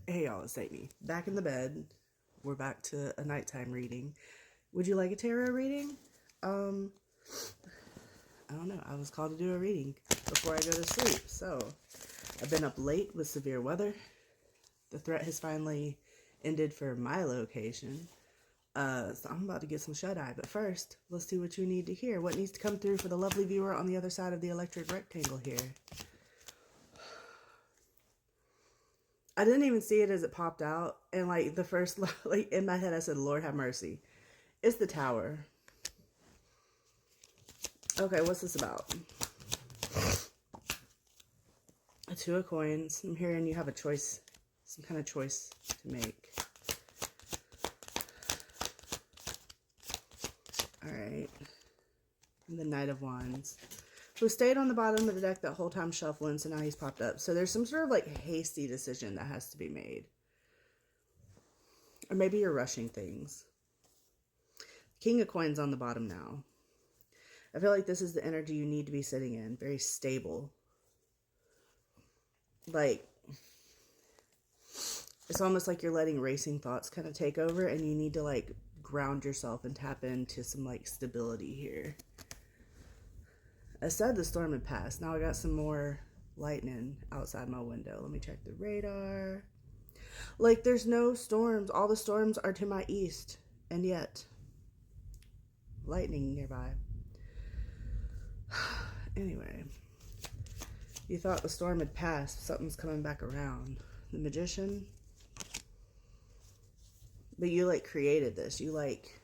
Hey y'all, it's Amy. Back in the bed. We're back to a nighttime reading. Would you like a tarot reading? Um, I don't know. I was called to do a reading before I go to sleep. So, I've been up late with severe weather. The threat has finally ended for my location. So I'm about to get some shut-eye. But first, let's see what you need to hear. What needs to come through for the lovely viewer on the other side of the electric rectangle here? I didn't even see it as it popped out. And like the first, like in my head, I said, Lord have mercy. It's the Tower. Okay, what's this about? A Two of Coins. I'm hearing you have a choice, some kind of choice to make. Alright. The Knight of Wands. Who stayed on the bottom of the deck that whole time shuffling, so now he's popped up. So there's some sort of like hasty decision that has to be made. Or maybe you're rushing things. King of Coins on the bottom now. I feel like this is the energy you need to be sitting in. Very stable. Like, it's almost like you're letting racing thoughts kind of take over, and you need to like ground yourself and tap into some like stability here. I said the storm had passed. Now I got some more lightning outside my window. Let me check the radar. Like, there's no storms. All the storms are to my east, and yet lightning nearby. Anyway, you thought the storm had passed. Something's coming back around. The Magician. But you like created this. You like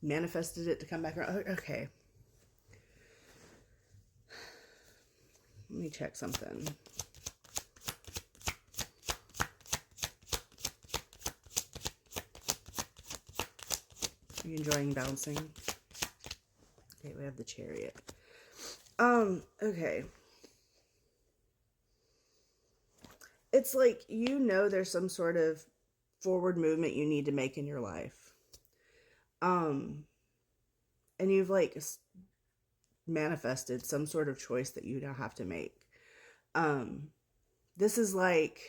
manifested it to come back around. Okay. Let me check something. Are you enjoying bouncing? Okay, we have the Chariot. Okay. It's like, you know, there's some sort of forward movement you need to make in your life. And you've like manifested some sort of choice that you now have to make. This is like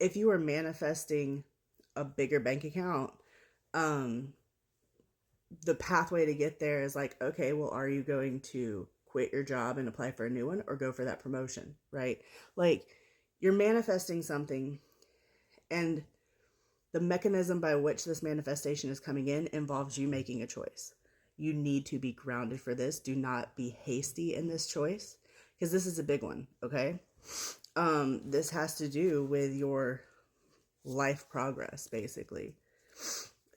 if you were manifesting a bigger bank account, the pathway to get there is like, okay, well, are you going to quit your job and apply for a new one, or go for that promotion, right? Like, you're manifesting something, and the mechanism by which this manifestation is coming in involves you making a choice. You need to be grounded for this. Do not be hasty in this choice, because this is a big one, okay? This has to do with your life progress, basically.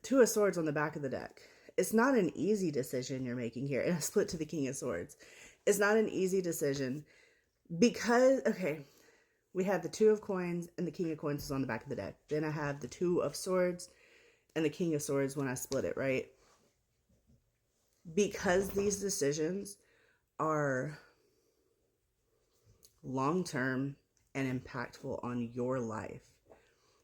Two of Swords on the back of the deck. It's not an easy decision you're making here. And I split to the King of Swords. It's not an easy decision because, okay, we have the Two of Coins and the King of Coins is on the back of the deck. Then I have the Two of Swords and the King of Swords when I split it, right? Because these decisions are long-term and impactful on your life,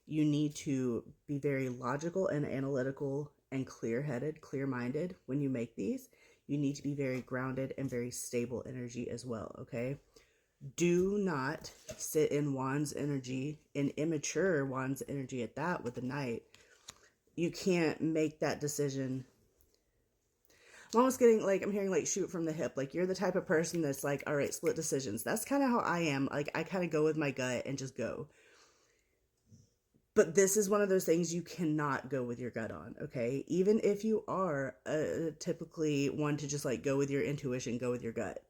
you need to be very logical and analytical and clear-headed, clear-minded when you make these. You need to be very grounded and very stable energy as well, okay? Do not sit in Wands energy, in immature Wands energy at that with the Knight. You can't make that decision. I'm almost getting like, I'm hearing like shoot from the hip. Like, you're the type of person that's like, all right, split decisions. That's kind of how I am. Like, I kind of go with my gut and just go. But this is one of those things you cannot go with your gut on, okay? Even if you are typically one to just like go with your intuition, go with your gut.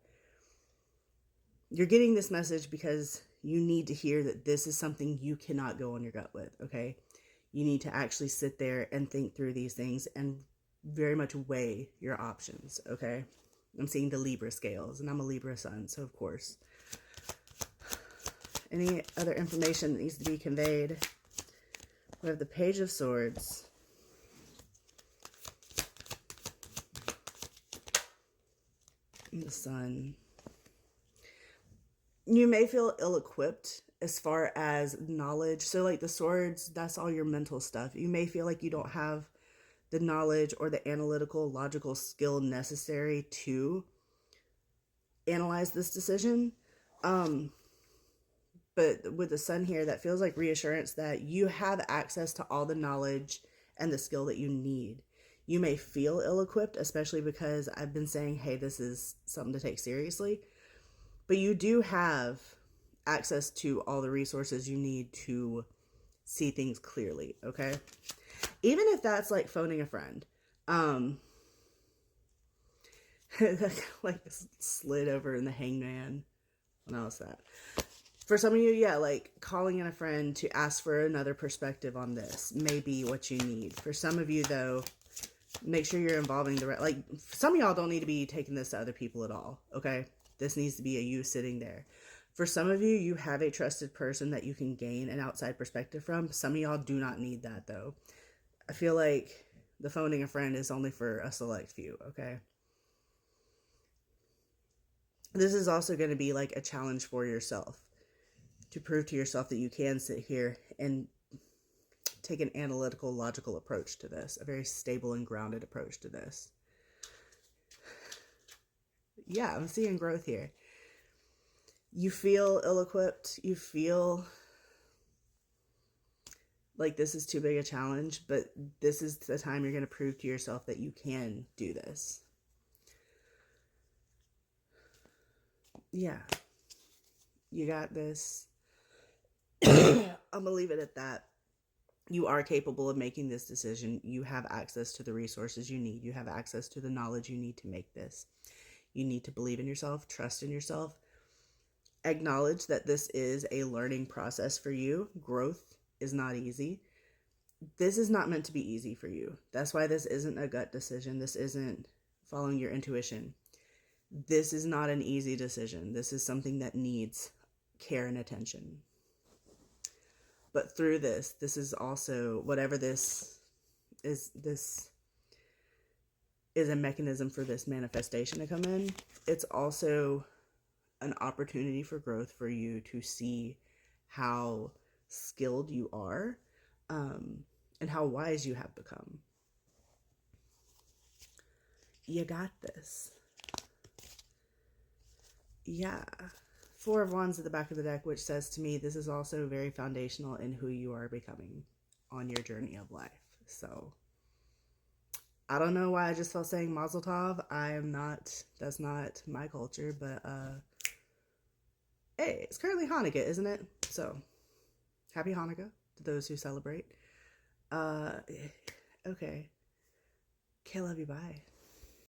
You're getting this message because you need to hear that this is something you cannot go on your gut with, okay? You need to actually sit there and think through these things and very much weigh your options, okay? I'm seeing the Libra scales, and I'm a Libra sun, so of course. Any other information that needs to be conveyed? We have the Page of Swords. And the Sun. You may feel ill-equipped as far as knowledge. So like the swords, that's all your mental stuff. You may feel like you don't have the knowledge or the analytical, logical skill necessary to analyze this decision. But with the sun here, that feels like reassurance that you have access to all the knowledge and the skill that you need. You may feel ill-equipped, especially because I've been saying, hey, this is something to take seriously. But you do have access to all the resources you need to see things clearly, okay? Even if that's like phoning a friend. Like slid over in the hangman. When else that? For some of you, yeah, like calling in a friend to ask for another perspective on this may be what you need. For some of you, though, make sure you're involving the right. Like, some of y'all don't need to be taking this to other people at all, okay? This needs to be a you sitting there. For some of you, you have a trusted person that you can gain an outside perspective from. Some of y'all do not need that, though. I feel like the phoning a friend is only for a select few, okay? This is also going to be like a challenge for yourself to prove to yourself that you can sit here and take an analytical, logical approach to this, a very stable and grounded approach to this. Yeah, I'm seeing growth here. You feel ill-equipped. You feel like this is too big a challenge, but this is the time you're going to prove to yourself that you can do this. Yeah, you got this. I'm going to leave it at that. You are capable of making this decision. You have access to the resources you need. You have access to the knowledge you need to make this. You need to believe in yourself, trust in yourself, acknowledge that this is a learning process for you. Growth is not easy. This is not meant to be easy for you. That's why this isn't a gut decision. This isn't following your intuition. This is not an easy decision. This is something that needs care and attention. But through this is also, whatever this is a mechanism for this manifestation to come in. It's also an opportunity for growth for you to see how skilled you are, and how wise you have become. You got this. Yeah. Four of Wands at the back of the deck, which says to me, this is also very foundational in who you are becoming on your journey of life. So, I don't know why I just felt saying Mazel Tov. That's not my culture, but, hey, it's currently Hanukkah, isn't it? So, happy Hanukkah to those who celebrate. Okay. Okay, love you, bye.